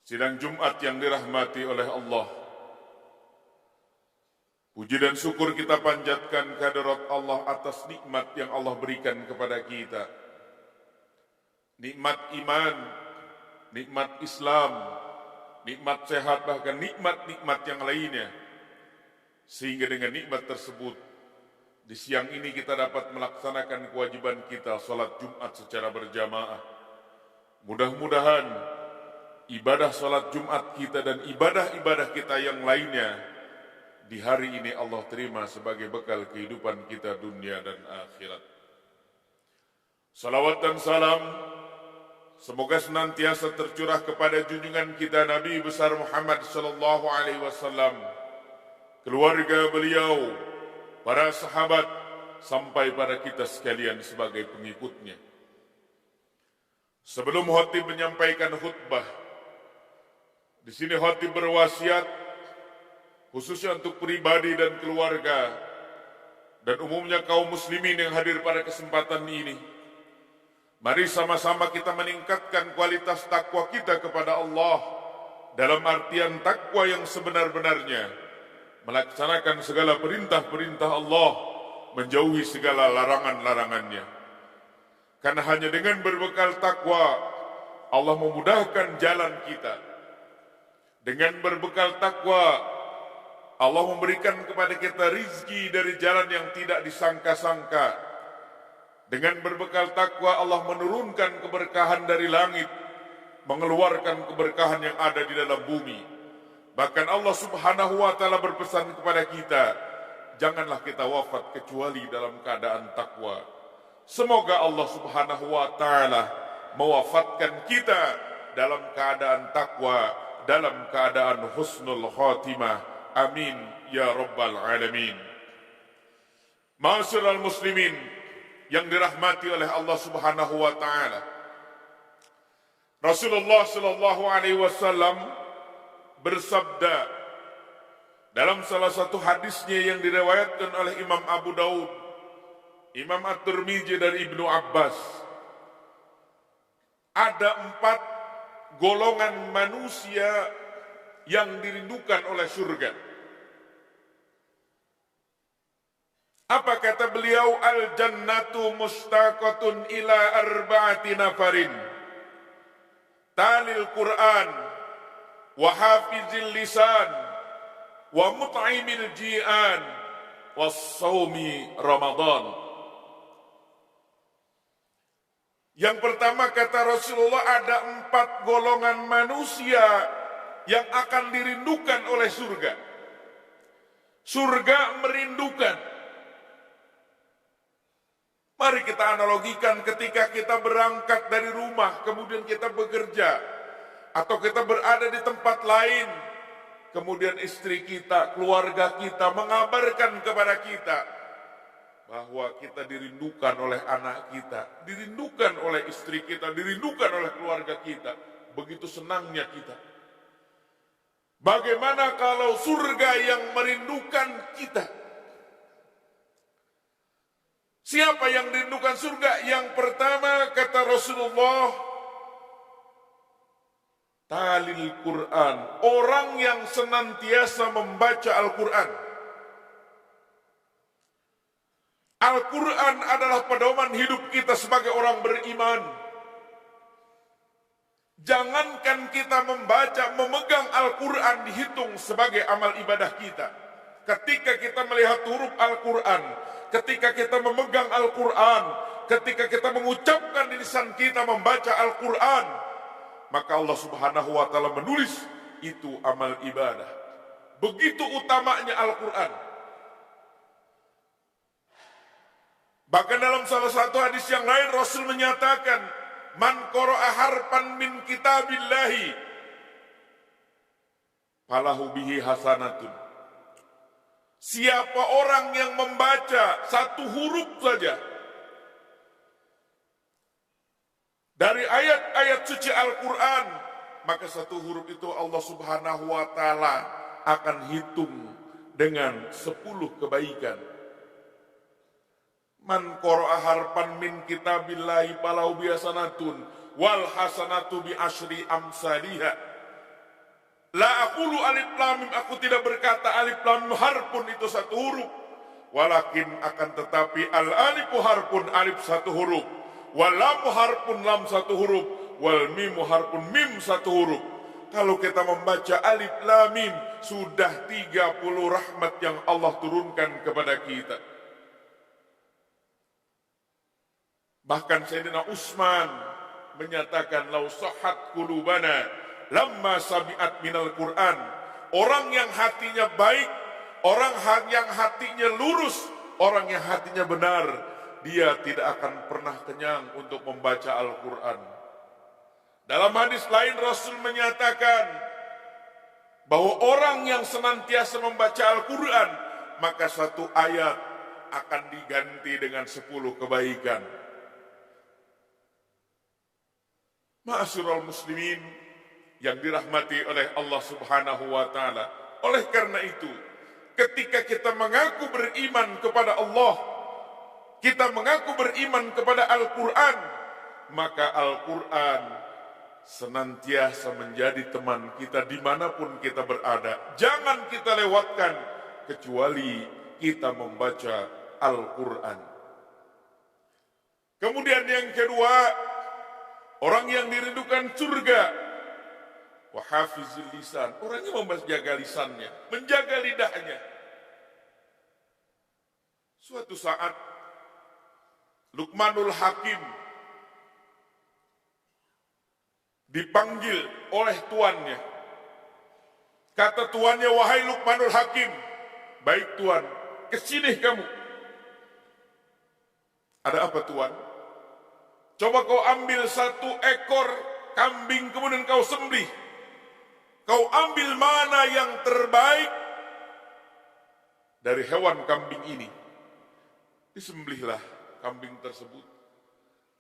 Sidang Jumat yang dirahmati oleh Allah. Puji dan syukur kita panjatkan kehadirat Allah atas nikmat yang Allah berikan kepada kita. Nikmat iman, nikmat Islam, nikmat sehat, bahkan nikmat-nikmat yang lainnya. Sehingga dengan nikmat tersebut, di siang ini kita dapat melaksanakan kewajiban kita salat Jumat secara berjamaah. Mudah-mudahan ibadah salat Jumat kita dan ibadah-ibadah kita yang lainnya di hari ini Allah terima sebagai bekal kehidupan kita dunia dan akhirat. Salawat dan salam semoga senantiasa tercurah kepada junjungan kita Nabi besar Muhammad sallallahu alaihi wasallam, keluarga beliau, para sahabat, sampai pada kita sekalian sebagai pengikutnya. Sebelum khatib menyampaikan khutbah, di sini khatib berwasiat khususnya untuk pribadi dan keluarga dan umumnya kaum muslimin yang hadir pada kesempatan ini. Mari sama-sama kita meningkatkan kualitas takwa kita kepada Allah dalam artian takwa yang sebenar-benarnya, melaksanakan segala perintah-perintah Allah, menjauhi segala larangan-larangannya. Karena hanya dengan berbekal takwa Allah memudahkan jalan kita. Dengan berbekal takwa Allah memberikan kepada kita rizki dari jalan yang tidak disangka-sangka. Dengan berbekal takwa Allah menurunkan keberkahan dari langit, mengeluarkan keberkahan yang ada di dalam bumi. Bahkan Allah subhanahu wa ta'ala berpesan kepada kita, janganlah kita wafat kecuali dalam keadaan takwa. Semoga Allah subhanahu wa ta'ala mewafatkan kita dalam keadaan takwa, dalam keadaan husnul khatimah. Amin ya rabbal alamin. Ma'asyiral muslimin yang dirahmati oleh Allah subhanahu wa ta'ala, Rasulullah sallallahu alaihi wasallam bersabda dalam salah satu hadisnya yang diriwayatkan oleh Imam Abu Daud, Imam At-Tirmidzi dari Ibnu Abbas, ada 4 golongan manusia yang dirindukan oleh surga. Apa kata beliau? Al-jannatu mustaqatun ila arba'ati nafarin, talil Quran, wa hafizil lisan, wa mut'imil ji'an, wa sawmi Ramadan. Yang pertama kata Rasulullah, ada 4 golongan manusia yang akan dirindukan oleh surga. Surga merindukan. Mari kita analogikan ketika kita berangkat dari rumah, kemudian kita bekerja, atau kita berada di tempat lain, kemudian istri kita, keluarga kita mengabarkan kepada kita bahwa kita dirindukan oleh anak kita, dirindukan oleh istri kita, dirindukan oleh keluarga kita. Begitu senangnya kita. Bagaimana kalau surga yang merindukan kita? Siapa yang dirindukan surga? Yang pertama kata Rasulullah, talil Quran, orang yang senantiasa membaca Al-Quran. Al-Quran adalah pedoman hidup kita sebagai orang beriman. Jangankan kita membaca, memegang Al-Quran dihitung sebagai amal ibadah kita. Ketika kita melihat huruf Al-Quran, ketika kita memegang Al-Quran, ketika kita mengucapkan di lisan kita membaca Al-Quran, maka Allah subhanahu wa ta'ala menulis itu amal ibadah. Begitu utamanya Al-Quran. Bahkan dalam salah satu hadis yang lain Rasul menyatakan, man qara'a harfan min kitabillahi falahu bihi hasanatun. Siapa orang yang membaca 1 huruf saja dari ayat-ayat suci Al-Quran, maka 1 huruf itu Allah subhanahu wa ta'ala akan hitung dengan 10 kebaikan. Man qara'a harfan min kitabillahi falahu bihi hasanatun wal hasanatu bi asyri amsalihha. La aqulu alif lam mim, aku tidak berkata alif lam mim harfun itu satu huruf. Walakin akan tetapi al alifu harfun, alif satu huruf. Wal lamu harfun, lam satu huruf. Wal mimu harfun, mim satu huruf. Kalau kita membaca alif lam mim, sudah 30 rahmat yang Allah turunkan kepada kita. Bahkan Sayyidina Utsman menyatakan lau sahhat qulubana lamma sabi'at minal Qur'an. Orang yang hatinya baik, orang yang hatinya lurus, orang yang hatinya benar, dia tidak akan pernah kenyang untuk membaca Al-Quran. Dalam hadis lain Rasul menyatakan bahwa orang yang senantiasa membaca Al-Quran, maka satu ayat akan diganti dengan 10 kebaikan. Ma'asyiral muslimin yang dirahmati oleh Allah Subhanahu wa taala. Oleh karena itu, ketika kita mengaku beriman kepada Allah, kita mengaku beriman kepada Al-Qur'an, maka Al-Qur'an senantiasa menjadi teman kita dimanapun kita berada. Jangan kita lewatkan kecuali kita membaca Al-Qur'an. Kemudian yang kedua, orang yang dirindukan surga. Wahafizil lisan, orangnya menjaga lisannya, menjaga lidahnya. Suatu saat Luqmanul Hakim dipanggil oleh tuannya. Kata tuannya, wahai Luqmanul Hakim, baik tuan, kesini kamu. Ada apa tuan? Coba kau ambil 1 ekor kambing kemudian kau sembelih. Kau ambil mana yang terbaik dari hewan kambing ini. Disembelihlah kambing tersebut.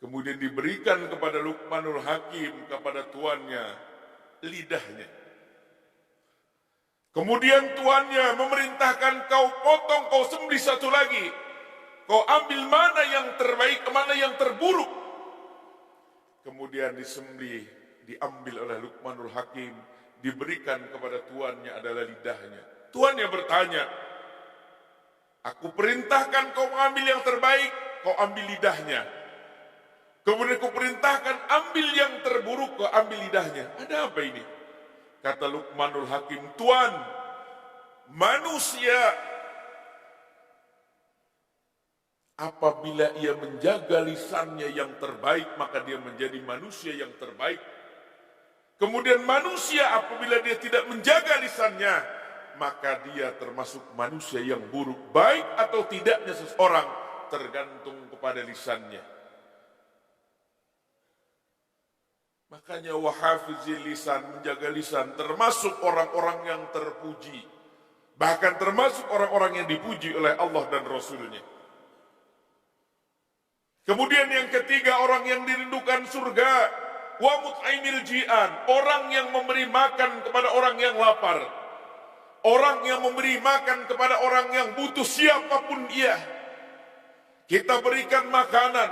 Kemudian diberikan kepada Luqmanul Hakim, kepada tuannya, lidahnya. Kemudian tuannya memerintahkan kau potong, kau sembelih 1 lagi. Kau ambil mana yang terbaik, mana yang terburuk. Kemudian disembelih, diambil oleh Luqmanul Hakim, diberikan kepada tuannya adalah lidahnya. Tuannya bertanya, aku perintahkan kau mengambil yang terbaik, kau ambil lidahnya. Kemudian kau perintahkan ambil yang terburuk, kau ambil lidahnya. Ada apa ini? Kata Luqmanul Hakim, tuan, manusia apabila ia menjaga lisannya yang terbaik, maka dia menjadi manusia yang terbaik. Kemudian manusia apabila dia tidak menjaga lisannya, maka dia termasuk manusia yang buruk. Baik atau tidaknya seseorang tergantung kepada lisannya. Makanya wahafizil lisan, menjaga lisan, termasuk orang-orang yang terpuji. Bahkan termasuk orang-orang yang dipuji oleh Allah dan Rasulnya. Kemudian yang ketiga, orang yang dirindukan surga. Wa mut'imil ji'an, orang yang memberi makan kepada orang yang lapar. Orang yang memberi makan kepada orang yang butuh, siapapun ia. Kita berikan makanan.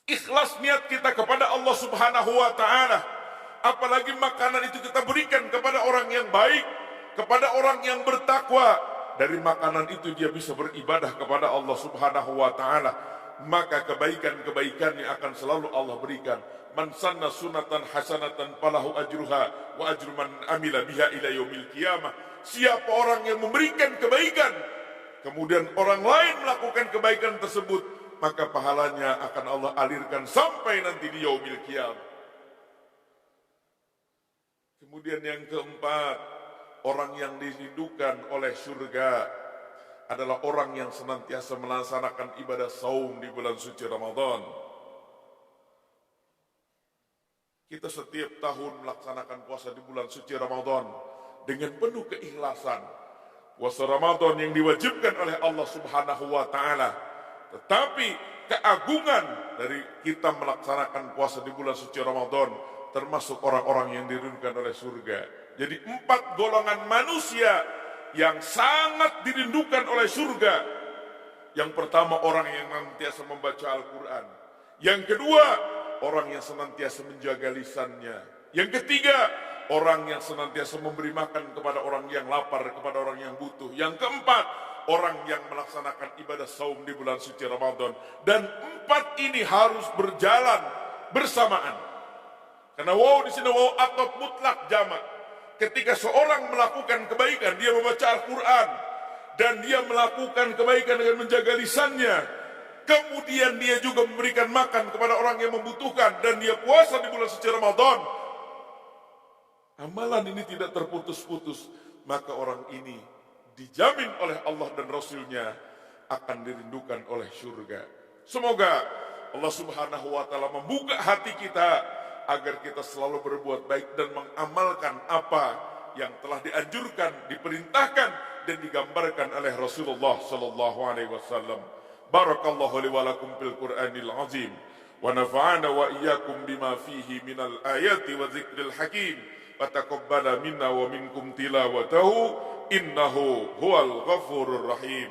Ikhlas niat kita kepada Allah Subhanahu wa ta'ala. Apalagi makanan itu kita berikan kepada orang yang baik, kepada orang yang bertakwa. Dari makanan itu dia bisa beribadah kepada Allah Subhanahu wa ta'ala. Maka kebaikan-kebaikannya akan selalu Allah berikan. Man sanna sunatan hasanatan falahu ajruha wa ajru man amila biha ila yaumil qiyamah. Siapa orang yang memberikan kebaikan, kemudian orang lain melakukan kebaikan tersebut, maka pahalanya akan Allah alirkan sampai nanti di yaumil qiyamah. Kemudian yang keempat, orang yang dirindukan oleh surga adalah orang yang senantiasa melaksanakan ibadah saum di bulan suci Ramadan. Kita setiap tahun melaksanakan puasa di bulan suci Ramadan dengan penuh keikhlasan. Puasa Ramadan yang diwajibkan oleh Allah Subhanahu wa ta'ala. Tetapi keagungan dari kita melaksanakan puasa di bulan suci Ramadan termasuk orang-orang yang dirindukan oleh surga. Jadi 4 golongan manusia yang sangat dirindukan oleh surga. Yang pertama, orang yang senantiasa membaca Al-Quran. Yang kedua, orang yang senantiasa menjaga lisannya. Yang ketiga, orang yang senantiasa memberi makan kepada orang yang lapar, kepada orang yang butuh. Yang keempat, orang yang melaksanakan ibadah saum di bulan suci Ramadan. Dan empat ini harus berjalan bersamaan. Karena wow di sini wow atau mutlak jamak. Ketika seorang melakukan kebaikan, dia membaca Al-Quran dan dia melakukan kebaikan dengan menjaga lisannya, kemudian dia juga memberikan makan kepada orang yang membutuhkan, dan dia puasa di bulan suci Ramadan, amalan ini tidak terputus-putus, maka orang ini dijamin oleh Allah dan Rasul-Nya akan dirindukan oleh surga. Semoga Allah Subhanahu wa Ta'ala membuka hati kita agar kita selalu berbuat baik dan mengamalkan apa yang telah dianjurkan, diperintahkan dan digambarkan oleh Rasulullah sallallahu alaihi wasallam. Barakallahu li wa lakum fil Qur'anil azim wa nafa'ana wa iyyakum bima fihi minal ayati wa dzikril hakim wa taqabbala minna wa minkum tilawatahu innahu huwal ghafurur rahim.